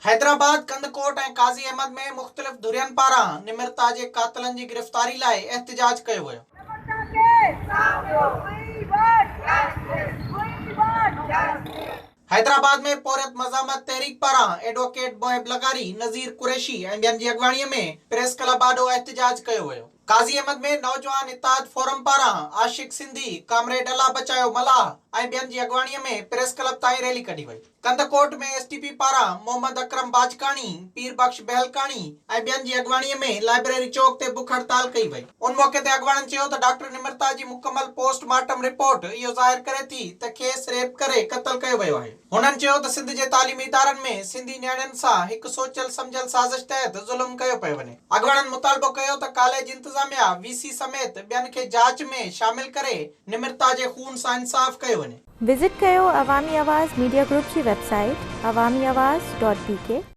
हैदराबाद कंदकोट ऐं काज़ी अहमद में मुख़्तलिफ़ धुरियनि पारां निमृता जे कातिलनि जी गिरफ़्तारी लाइ एहतिजाज कयो वियो। हैदराबाद में पौरियत मज़ामत तहरीक पारां एडवोकेट मोहिब लगारी, नज़ीर कुरैशी ऐं ॿियनि जी अॻवाणीअ में प्रेस क्लब आॾो एहतिजाज कयो वियो। काज़ी अहमद में नौजवान इत्तेहाद फोरम पारां आशिक सिंधी, कामरेड अल्लाह बचायो मलाह ऐं ॿियनि जी अॻवाणीअ में प्रेस क्लब ताईं रैली कढी वई। कंदकोट में एसटीपी पारां मोहम्मद अकरम बाजकानी, पीर बख्श बहलकानी ऐं ॿियनि जी अॻवाणीअ में लाइब्रेरी चौक ते बुख हड़ताल कई वई। उन मौके ते अॻवाणनि चयो त डॉक्टर निमृता जी मुकमल पोस्टमार्टम रिपोर्ट इहो ज़ाहिर करे थी त खेसि रेप करे क़त्ल कयो वियो आहे। हुननि चयो त सिंध जे तालीमी इदारनि में सिंधी नियाणियुनि सां हिकु सोचियल सम्झियल साज़िश तहत ज़ुल्म कयो पियो वञे। अॻवाणनि मुतालबो कयो त कॉलेज इंतिज़ामिया, वीसी समेत ॿियनि खे जांच में शामिल करे निमृता जे खून सां इंसाफ़ कयो वञे। विज़िट कयो अवामी आवाज़ मीडिया ग्रुप जी वेबसाइट awamiawaz.pk